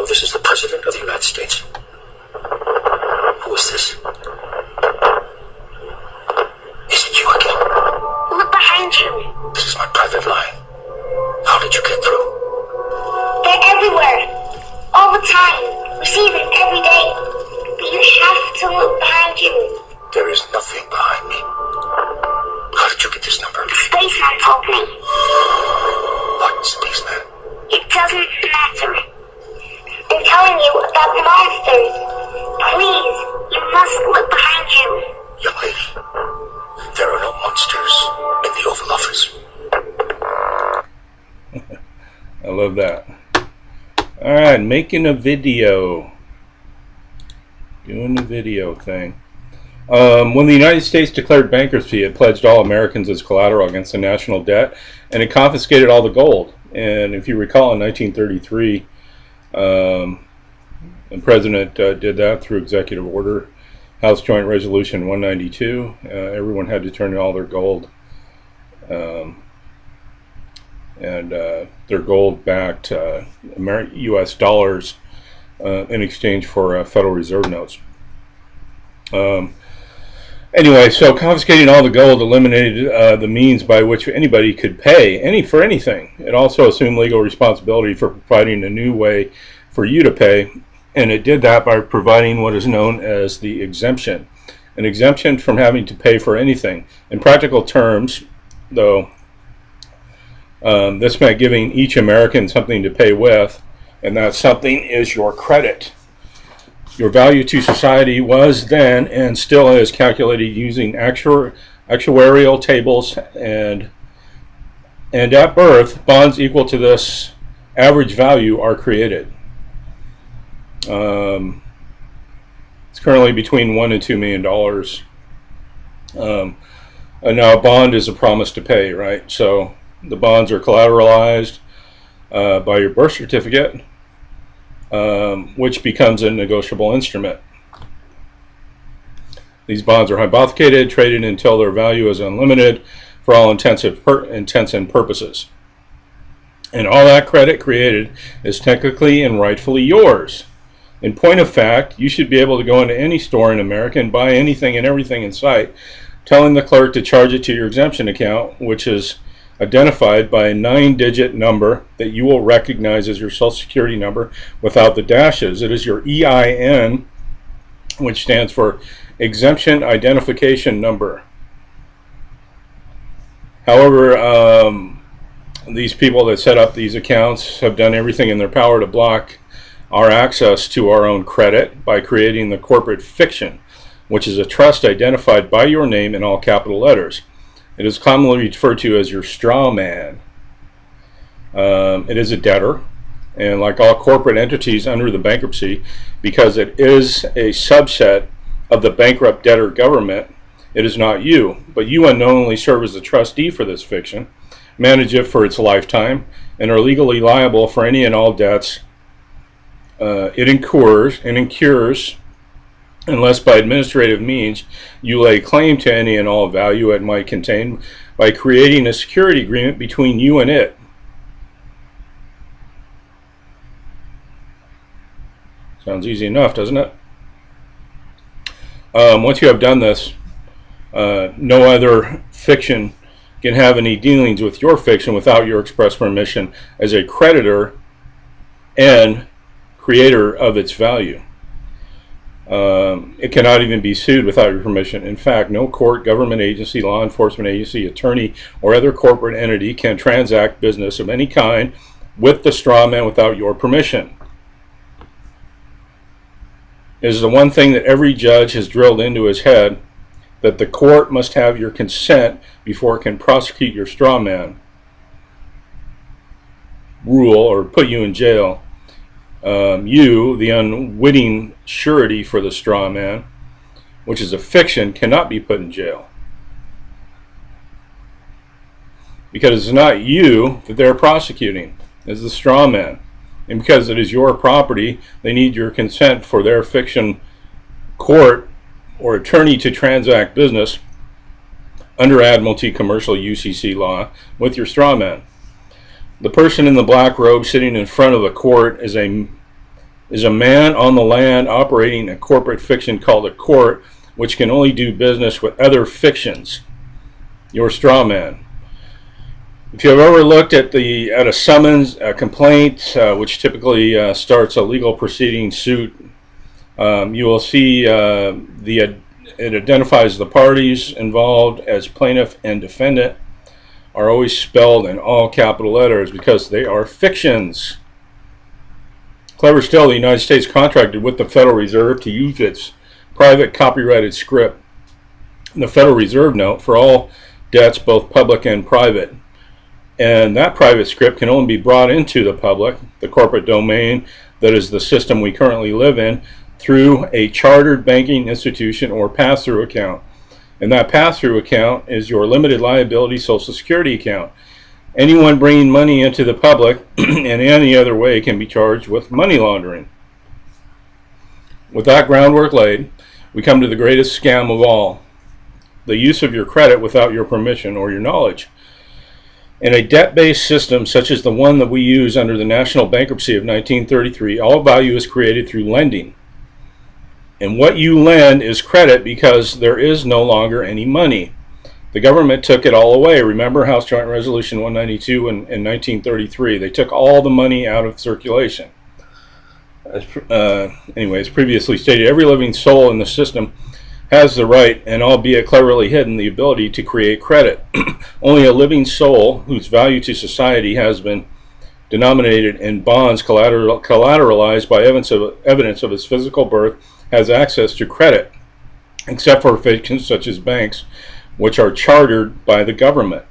this is the President of the United States. Who is this? Is it you again? Look behind you. This is my private line. How did you get through? They're everywhere. All the time. We see them every day. But you have to look behind you. There is nothing behind me. How did you get this number? The spaceman told me. What spaceman? It doesn't matter. They're telling you about the monsters. Please, you must look behind you. Young lady, there are no monsters in the Oval Office. I love that. Alright, making a video. Doing the video thing. When the United States declared bankruptcy, it pledged all Americans as collateral against the national debt, and it confiscated all the gold. And if you recall, in 1933, the President did that through executive order, House Joint Resolution 192. Everyone had to turn in all their gold, and their gold-backed U.S. dollars in exchange for Federal Reserve notes. Anyway, so confiscating all the gold eliminated the means by which anybody could pay for anything. It also assumed legal responsibility for providing a new way for you to pay, and it did that by providing what is known as the exemption. An exemption from having to pay for anything. In practical terms, though, this meant giving each American something to pay with, and that something is your credit. Your value to society was then and still is calculated using actuarial tables, and at birth, bonds equal to this average value are created. It's currently between $1 and $2 million. And now a bond is a promise to pay, right? So the bonds are collateralized by your birth certificate, which becomes a negotiable instrument. These bonds are hypothecated, traded until their value is unlimited for all intents and purposes. And all that credit created is technically and rightfully yours. In point of fact, you should be able to go into any store in America and buy anything and everything in sight, telling the clerk to charge it to your exemption account, which is identified by a 9-digit number that you will recognize as your Social Security number without the dashes. It is your EIN, which stands for Exemption Identification Number. However, these people that set up these accounts have done everything in their power to block our access to our own credit by creating the corporate fiction, which is a trust identified by your name in all capital letters. It is commonly referred to as your straw man. It is a debtor, and like all corporate entities under the bankruptcy, because it is a subset of the bankrupt debtor government, it is not you, but you unknowingly serve as the trustee for this fiction, manage it for its lifetime, and are legally liable for any and all debts it incurs, unless by administrative means you lay claim to any and all value it might contain by creating a security agreement between you and it. Sounds easy enough, doesn't it? Once you have done this, no other fiction can have any dealings with your fiction without your express permission as a creditor and creator of its value. It cannot even be sued without your permission. In fact, no court, government agency, law enforcement agency, attorney, or other corporate entity can transact business of any kind with the straw man without your permission. It is the one thing that every judge has drilled into his head, that the court must have your consent before it can prosecute your straw man rule or put you in jail. You, the unwitting surety for the straw man, which is a fiction, cannot be put in jail. Because it's not you that they're prosecuting, it's the straw man. And because it is your property, they need your consent for their fiction court or attorney to transact business under Admiralty Commercial UCC law with your straw man. The person in the black robe sitting in front of the court is a is a man on the land operating a corporate fiction called a court, which can only do business with other fictions. Your straw man. If you have ever looked at a summons, a complaint, which typically starts a legal proceeding suit, you will see it identifies the parties involved as plaintiff and defendant are always spelled in all capital letters because they are fictions. Clever still, the United States contracted with the Federal Reserve to use its private copyrighted script, the Federal Reserve note, for all debts, both public and private. And that private script can only be brought into the public, the corporate domain, that is the system we currently live in, through a chartered banking institution or pass-through account. And that pass-through account is your limited liability Social Security account. Anyone bringing money into the public in any other way can be charged with money laundering. With that groundwork laid, we come to the greatest scam of all: the use of your credit without your permission or your knowledge. In a debt-based system such as the one that we use under the national bankruptcy of 1933, all value is created through lending. And what you lend is credit because there is no longer any money. The government took it all away. Remember House Joint Resolution 192 in 1933. They took all the money out of circulation. As previously stated, every living soul in the system has the right, and albeit cleverly hidden, the ability to create credit. Only a living soul whose value to society has been denominated in bonds collateralized by evidence of its physical birth has access to credit, except for fictions such as banks, which are chartered by the government.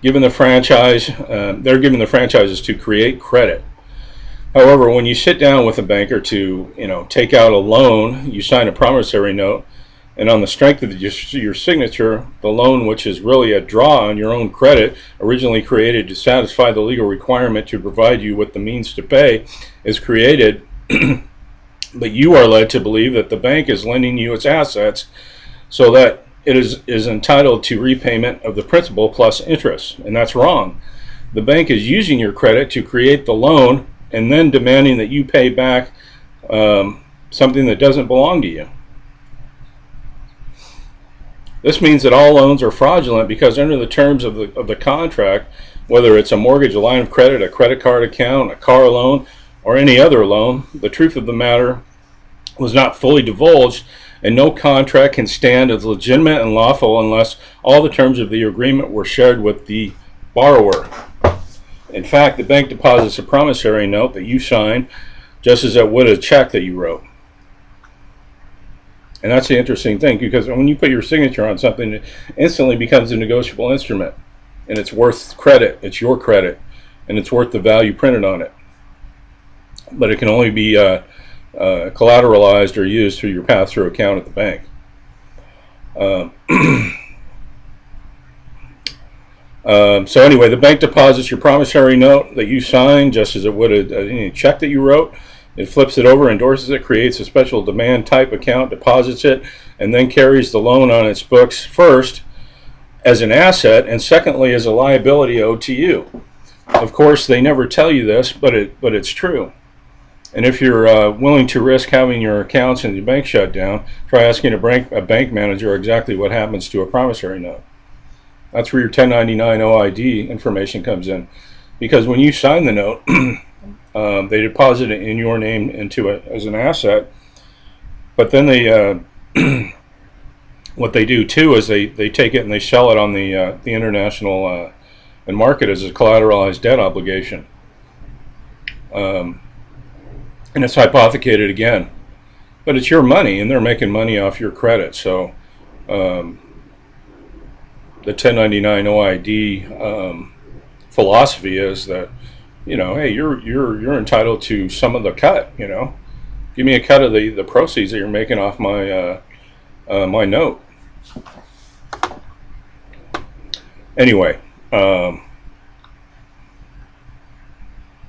Given the franchise, they're given the franchises to create credit. However, when you sit down with a banker to, take out a loan, you sign a promissory note, and on the strength of your signature, the loan, which is really a draw on your own credit, originally created to satisfy the legal requirement to provide you with the means to pay, is created, but you are led to believe that the bank is lending you its assets so that it is entitled to repayment of the principal plus interest, and that's wrong. The bank is using your credit to create the loan and then demanding that you pay back something that doesn't belong to you. This means that all loans are fraudulent because under the terms of the contract, whether it's a mortgage, a line of credit, a credit card account, a car loan, or any other loan, the truth of the matter was not fully divulged, and no contract can stand as legitimate and lawful unless all the terms of the agreement were shared with the borrower. In fact, the bank deposits a promissory note that you sign just as it would a check that you wrote. And that's the interesting thing, because when you put your signature on something, it instantly becomes a negotiable instrument, and it's worth credit. It's your credit, and it's worth the value printed on it. But it can only be collateralized or used through your pass-through account at the bank. So anyway, the bank deposits your promissory note that you sign just as it would any check that you wrote. It flips it over, endorses it, creates a special demand type account, deposits it, and then carries the loan on its books first as an asset and secondly as a liability owed to you. Of course, they never tell you this, but it's true. And if you're willing to risk having your accounts and your bank shut down, try asking a bank manager exactly what happens to a promissory note. That's where your 1099 OID information comes in, because when you sign the note, they deposit it in your name into it as an asset. But then they, what they do too is they take it and they sell it on the international and market as a collateralized debt obligation. And it's hypothecated again, but it's your money, and they're making money off your credit. So the 1099 OID philosophy is that, hey, you're entitled to some of the cut. Give me a cut of the proceeds that you're making off my my note. Anyway.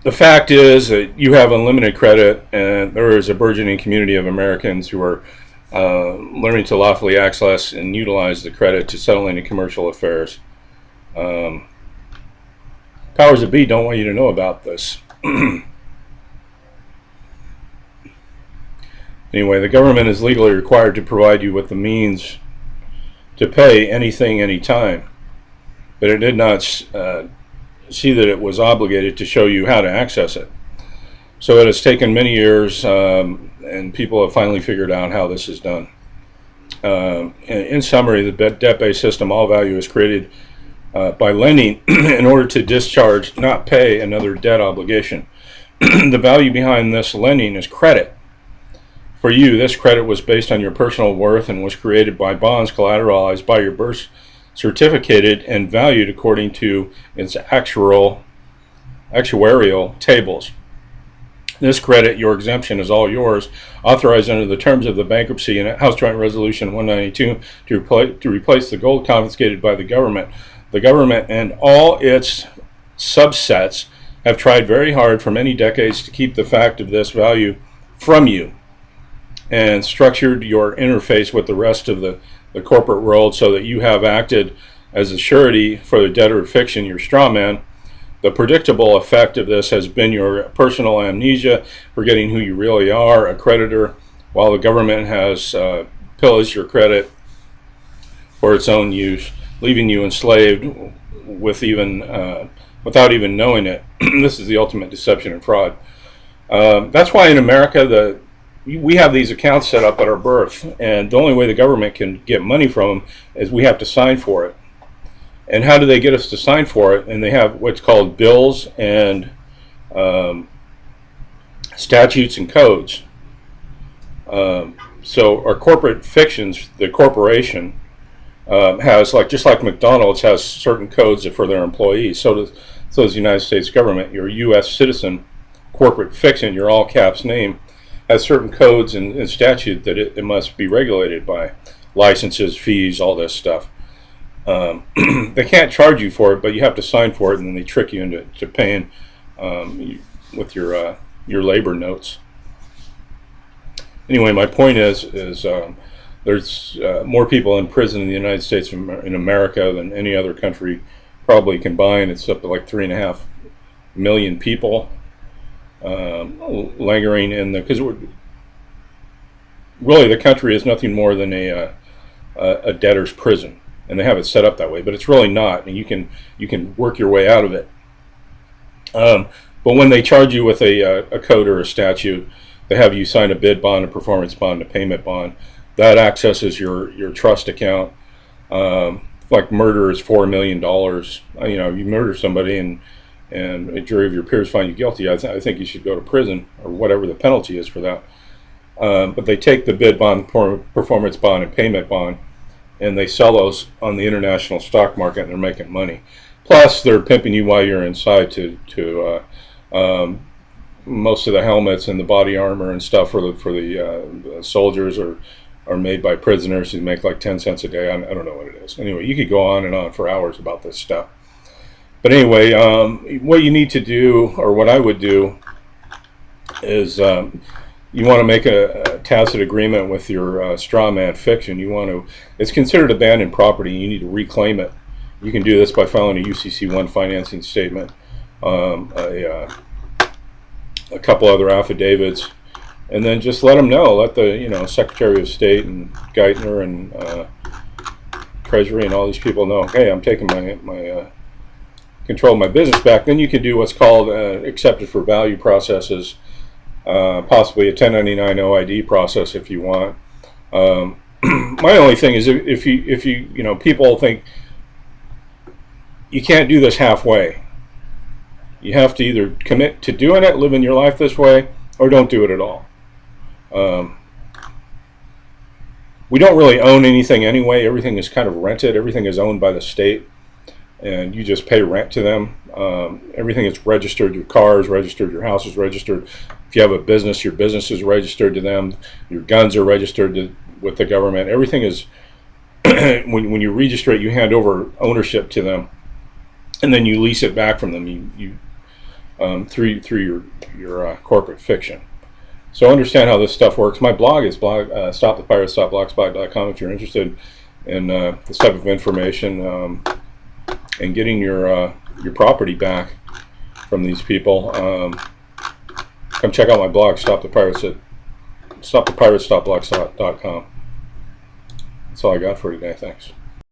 The fact is that you have unlimited credit, and there is a burgeoning community of Americans who are learning to lawfully access and utilize the credit to settle any commercial affairs. Powers that be don't want you to know about this. Anyway, the government is legally required to provide you with the means to pay anything, anytime, but it did not see that it was obligated to show you how to access it. So it has taken many years, and people have finally figured out how this is done. In summary, the debt-based system, all value is created by lending in order to discharge, not pay, another debt obligation. The value behind this lending is credit. For you, this credit was based on your personal worth and was created by bonds collateralized by your birth certificate and valued according to its actuarial tables. This credit, your exemption, is all yours, authorized under the terms of the Bankruptcy and House Joint Resolution 192 to replace the gold confiscated by the government. The government and all its subsets have tried very hard for many decades to keep the fact of this value from you, and structured your interface with the rest of the corporate world so that you have acted as a surety for the debtor of fiction, your straw man. The predictable effect of this has been your personal amnesia, forgetting who you really are, a creditor, while the government has pillaged your credit for its own use, leaving you enslaved with without even knowing it. This is the ultimate deception and fraud. That's why in America we have these accounts set up at our birth, and the only way the government can get money from them is we have to sign for it. And how do they get us to sign for it? And they have what's called bills and statutes and codes. So our corporate fictions, the corporation has, just like McDonald's has certain codes for their employees. So does the United States government. Your U.S. citizen corporate fiction, your all caps name, has certain codes and statute that it must be regulated by, licenses, fees, all this stuff. They can't charge you for it, but you have to sign for it, and then they trick you into paying with your labor notes. Anyway, my point is there's more people in prison in the United States in America than any other country probably combined. It's up to like 3.5 million people lingering in because really the country is nothing more than a debtor's prison, and they have it set up that way, but it's really not, and you can work your way out of it. But when they charge you with a code or a statute, they have you sign a bid bond, a performance bond, a payment bond. That accesses your trust account. Like murder is $4 million. You murder somebody and a jury of your peers find you guilty. I think you should go to prison or whatever the penalty is for that. But they take the bid bond, performance bond, and payment bond, and they sell those on the international stock market, and they're making money. Plus, they're pimping you while you're inside to most of the helmets and the body armor and stuff for the soldiers are made by prisoners who make like 10 cents a day. I don't know what it is. Anyway, you could go on and on for hours about this stuff. But anyway, what you need to do, or what I would do, is you want to make a tacit agreement with your straw man fiction. It's considered abandoned property. You need to reclaim it. You can do this by filing a UCC-1 financing statement, a couple other affidavits, and then just let them know. Let the Secretary of State and Geithner and Treasury and all these people know, hey, I'm taking my control of my business back. Then you can do what's called accepted for value processes, possibly a 1099 OID process if you want. My only thing is if you people think you can't do this halfway. You have to either commit to doing it, living your life this way, or don't do it at all. We don't really own anything anyway. Everything is kind of rented. Everything is owned by the state, and you just pay rent to them. Everything is registered. Your car is registered. Your house is registered. If you have a business, your business is registered to them. Your guns are registered with the government. Everything is, when you register it, you hand over ownership to them, and then you lease it back from them. You through your corporate fiction. So understand how this stuff works. My blog is stopthepirates.blogspot.com if you're interested in this type of information and getting your property back. from these people. Come check out my blog, stopthepirates.blogspot.com. That's all I got for today. Thanks.